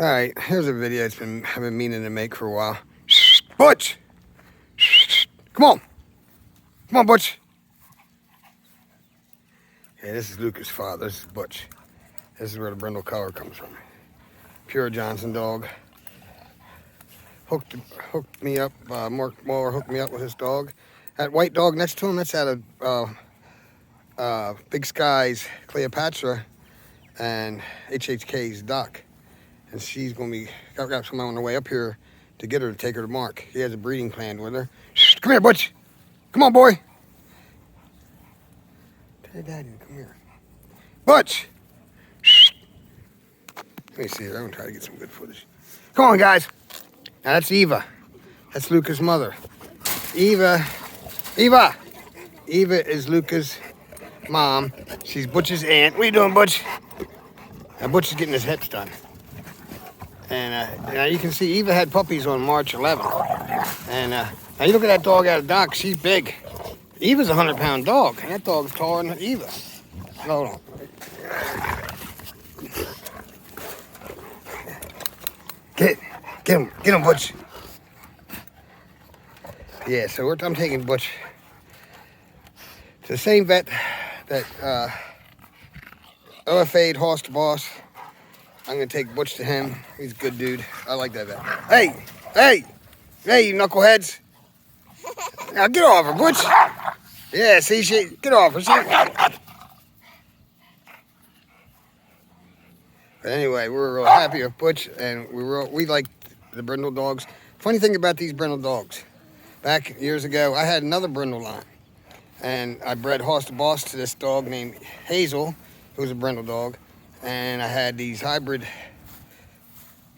All right, here's a video I've been meaning to make for a while. Butch! Come on! Come on, Butch! Yeah, this is Luca's father. This is Butch. This is where the Brindle color comes from. Pure Johnson dog. Hooked me up. Mark Muller hooked me up with his dog. That white dog next to him, that's out of Big Sky's Cleopatra and HHK's Doc. And she's going to be, got someone on the way up here to get her to take her to Mark. He has a breeding plan with her. Shh, come here, Butch. Come on, boy. Tell Daddy to come here. Butch. Shh. Let me see here. I'm going to try to get some good footage. Come on, guys. Now, that's Eva. That's Luca's mother. Eva is Luca's mom. She's Butch's aunt. What are you doing, Butch? Now, Butch is getting his hips done. And now you can see Eva had puppies on March 11th. And now you look at that dog out of Doc, she's big. Eva's a 100-pound dog, and that dog's taller than Eva. Hold on. Get him, Butch. Yeah, so I'm taking Butch to the same vet that OFA'd Horse to Boss. I'm gonna take Butch to him. He's a good dude. I like that vet. Hey, you knuckleheads. Now get off her, Butch. Yeah, see, get off her, see? But anyway, we're real happy with Butch, and we like the Brindle dogs. Funny thing about these Brindle dogs, back years ago, I had another Brindle line, and I bred Horse to Boss to this dog named Hazel, who was a Brindle dog. And I had these hybrid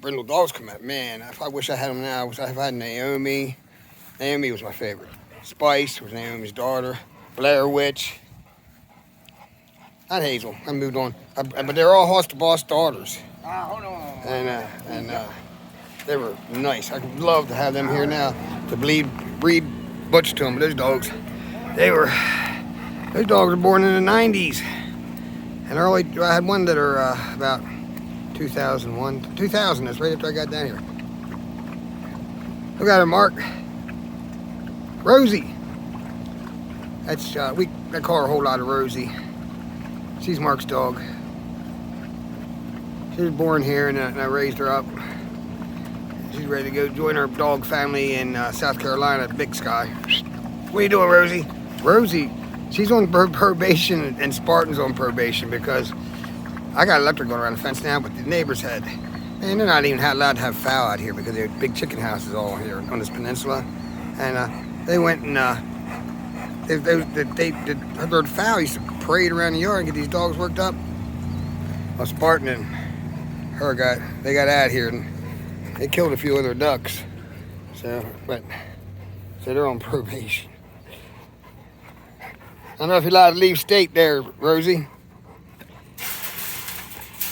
Brindle dogs come out. Man, if I wish I had them now. I had Naomi. Naomi was my favorite. Spice was Naomi's daughter. Blair Witch. Not Hazel. I moved on. But they're all Horse to Boss daughters. Hold on. And they were nice. I'd love to have them here now to breed Butch to them. But those dogs were born in the 90s. And I had one that are about 2001. 2000, that's right after I got down here. Look at her, Mark. Rosie. That's, I call her a whole lot of Rosie. She's Mark's dog. She was born here and I raised her up. She's ready to go join her dog family in South Carolina at Big Sky. What are you doing, Rosie? Rosie. She's on probation and Spartan's on probation because I got electric going around the fence now, but the neighbors had, and they're not even allowed to have fowl out here because they have big chicken houses all here on this peninsula. And they went and they heard fowl used to parade around the yard and get these dogs worked up. Well, Spartan and her they got out here and they killed a few other ducks. So they're on probation. I don't know if you're allowed to leave state there, Rosie.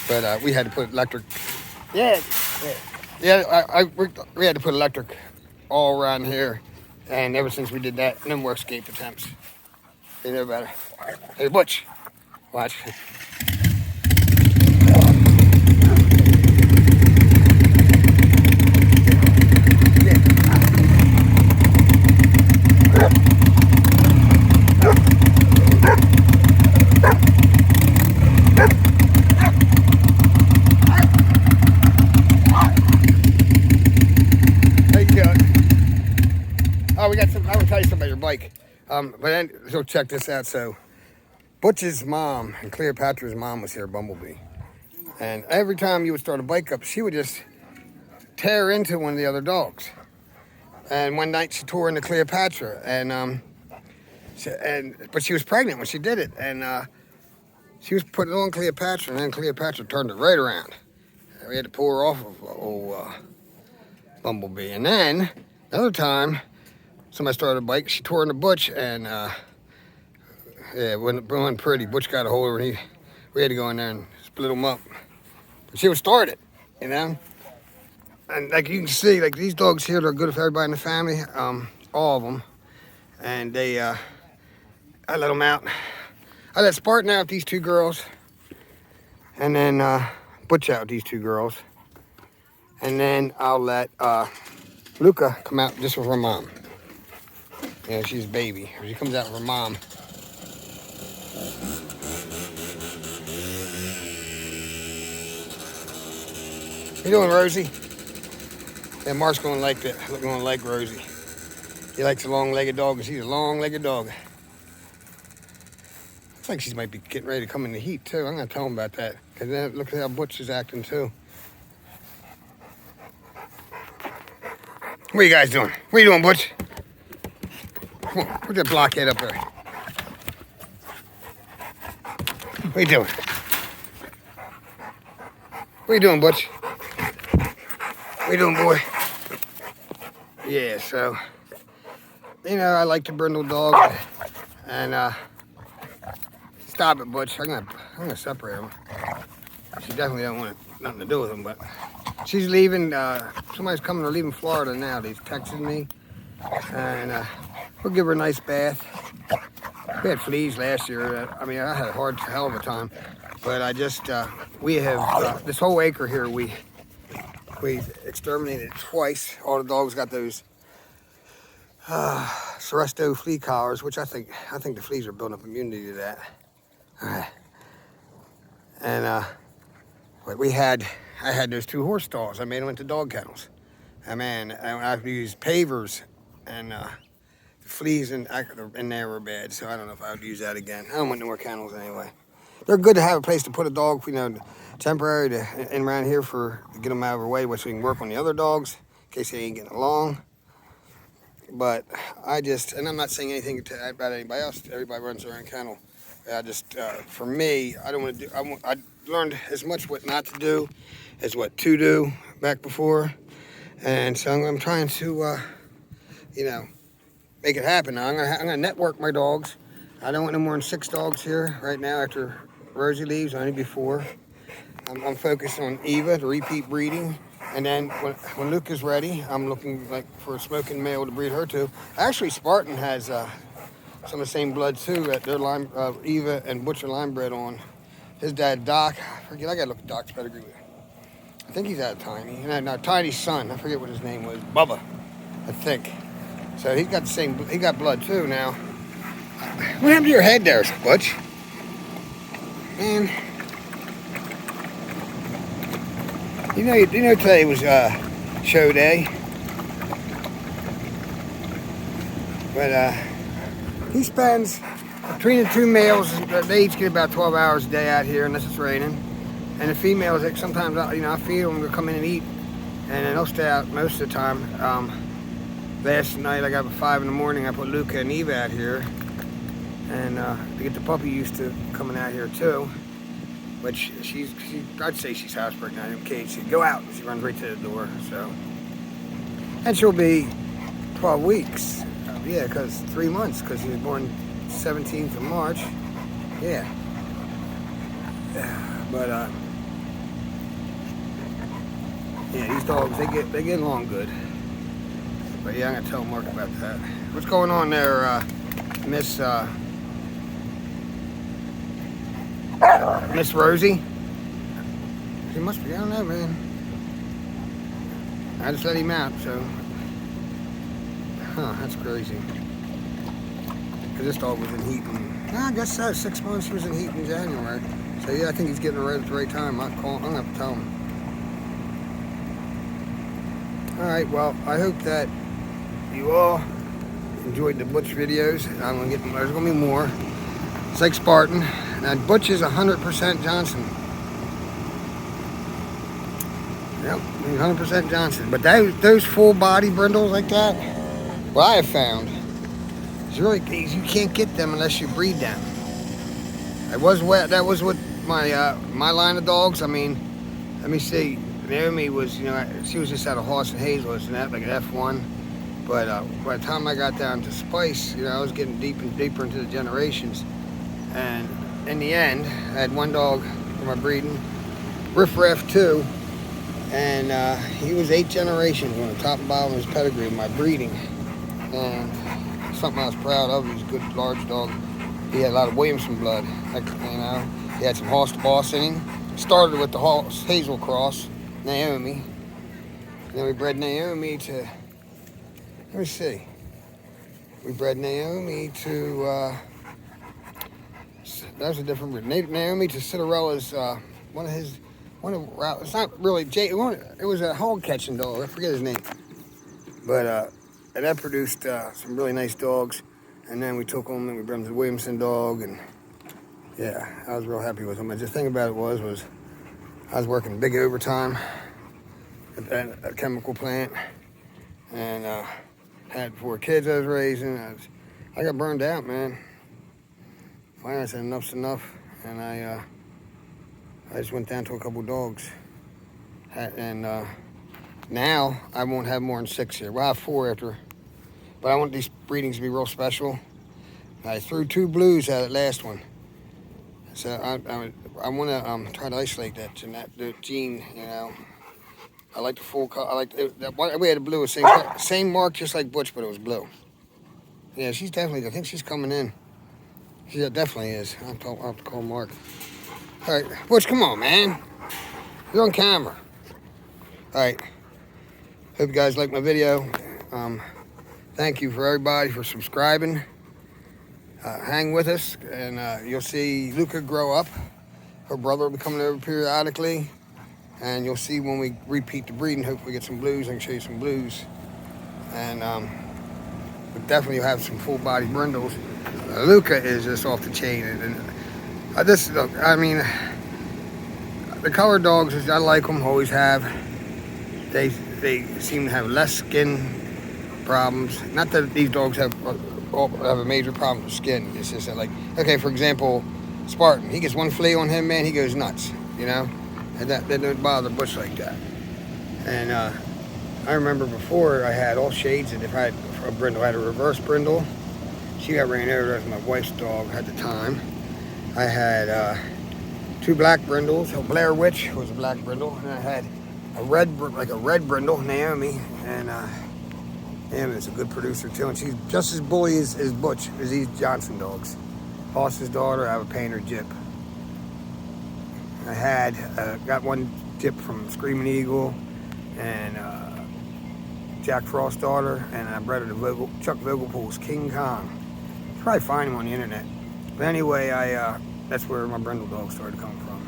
But we had to put electric. Yeah. We had to put electric all around here. And ever since we did that, no more escape attempts. They know better. Hey, Butch. Watch. Oh, we got some. I will tell you something about your bike. But then, so check this out. So, Butch's mom and Cleopatra's mom was here, Bumblebee. And every time you would start a bike up, she would just tear into one of the other dogs. And one night she tore into Cleopatra, but she was pregnant when she did it, and she was putting it on Cleopatra, and then Cleopatra turned it right around. We had to pull her off of old Bumblebee. And then another time, somebody started a bike. She tore into Butch, and it wasn't pretty. Butch got a hold of her, and we had to go in there and split them up. But she was started, you know. And like you can see, like these dogs here, they're good for everybody in the family, all of them. And I let them out. I let Spartan out with these two girls, and then Butch out with these two girls. And then I'll let Luca come out just with her mom. You know, she's a baby. She comes out with her mom. How you doing, Rosie? Yeah, Mark's gonna like Rosie. He likes a long-legged dog, because she's a long-legged dog. Looks like she might be getting ready to come in the heat, too. I'm gonna tell him about that, because then look at how Butch is acting, too. What are you guys doing? What are you doing, Butch? Come on, put that blockhead up there. What are you doing? What are you doing, Butch? What are you doing, boy? Yeah, so, you know, I like the Brindle dog. And, stop it, Butch. I'm gonna separate them. She definitely don't want nothing to do with them, but she's leaving. Somebody's coming or leaving Florida now. They've texted me, and we'll give her a nice bath. We had fleas last year. I mean, I had a hell of a time, but I just we have this whole acre here. We exterminated twice. All the dogs got those Seresto flea collars, which I think the fleas are building up immunity to that. And but I had those 2 horse stalls. I made them into dog kennels. And man, I used pavers, and the fleas in there were bad. So I don't know if I would use that again. I don't want no more kennels anyway. They're good to have a place to put a dog, you know, temporary in around here to get them out of our way, so we can work on the other dogs in case they ain't getting along. But and I'm not saying anything about anybody else. Everybody runs their own kennel. I just, for me, I don't want to do. I learned as much what not to do as what to do back before, and so I'm trying to, you know, make it happen. Now I'm gonna network my dogs. I don't want no more than 6 dogs here right now after Rosie leaves. Only before. I'm focused on Eva, the repeat breeding. And then when Luke is ready, I'm looking for a smoking male to breed her to. Actually, Spartan has some of the same blood too. That they're Eva and Butch are line bred on. His dad, Doc, I forget. I gotta look at Doc's pedigree. I think he's out of Tiny. No, Tiny's son. I forget what his name was. Bubba, I think. So he's got the same. He got blood too now. What happened to your head there, Butch? Man. You know today was show day, but he spends between the 2 males. They each get about 12 hours a day out here unless it's raining, and the females, sometimes I feed them to come in and eat, and then they'll stay out most of the time. Last night I got up at 5 in the morning. I put Luca and Eva out here, and to get the puppy used to coming out here too. Which I'd say she's housebroken now in cage. She'd go out and she runs right to the door. So, and she'll be 12 weeks. Yeah, because 3 months, because she was born 17th of March. Yeah. But yeah, these dogs they get along good. But yeah, I'm gonna tell Mark about that. What's going on there, Miss Rosie? She must be, I don't know, man. I just let him out, so. Huh, that's crazy. Because this dog was in heat I guess so, 6 months he was in heat in January. So yeah, I think he's getting right at the right time. I'm gonna have to tell him. Alright, well, I hope that you all enjoyed the Butch videos. There's gonna be more. It's like Spartan. Now, Butch is 100% Johnson. Yep, 100% Johnson. But those full body brindles like that, what I have found is you can't get them unless you breed them. That was what my line of dogs. I mean, let me see. Naomi was, she was just out of Hoss and Hazel's and that, like an F1. But by the time I got down to Spice, I was getting deeper and deeper into the generations. And in the end, I had one dog for my breeding, Riff Raff 2, and he was 8 generations on the top and bottom of his pedigree of my breeding. And something I was proud of. He was a good large dog. He had a lot of Williamson blood. He had some Hoss to Boss in him. Started with the Hoss Hazel cross, Naomi, And then we bred Naomi to, let me see. We bred Naomi to, that was a different breed. Naomi to Cinderella's, it's not really, it was a hog catching dog. I forget his name. But, and that produced some really nice dogs. And then we took them and we bred them to the Williamson dog. And yeah, I was real happy with them. And the thing about it was I was working big overtime at a chemical plant. And had 4 kids I was raising. I got burned out, man. Finally I said enough's enough. And I just went down to a couple dogs. And now I won't have more than 6 here. We'll have 4 after. But I want these breedings to be real special. I threw 2 blues out of the last one. So I want to try to isolate that gene, you know. I like the full color. I like we had the blue, same mark, just like Butch, but it was blue. Yeah, she's definitely. I think she's coming in. She definitely is. I'll have to call Mark. All right, Butch, come on, man. You're on camera. All right. Hope you guys like my video. Thank you for everybody for subscribing. Hang with us, and you'll see Luca grow up. Her brother will be coming over periodically. And you'll see when we repeat the breeding, hopefully get some blues. I can show you some blues. And but definitely you'll have some full-body Brindles. Luca is just off the chain. I mean, the colored dogs, I like them, always have. They seem to have less skin problems. Not that these dogs have a major problem with skin. It's just that, like, okay, for example, Spartan. He gets one flea on him, man, he goes nuts, you know? And that don't bother Butch like that. And I remember before I had all shades, and if I had a Brindle, I had a reverse Brindle. She got ran over as my wife's dog at the time. I had 2 black Brindles. A Blair Witch was a black Brindle, and I had a red Brindle, Naomi, and Naomi's a good producer too, and she's just as bully as Butch, as these Johnson dogs. Boss's daughter, I have a painter Jip. I had got one Jip from Screaming Eagle and Jack Frost's daughter, and I bred her to Chuck Vogelpool's King Kong. You probably find him on the internet. But anyway, that's where my Brindle dogs started to come from.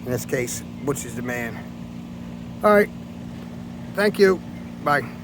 In this case, Butch is the man. All right, thank you. Bye.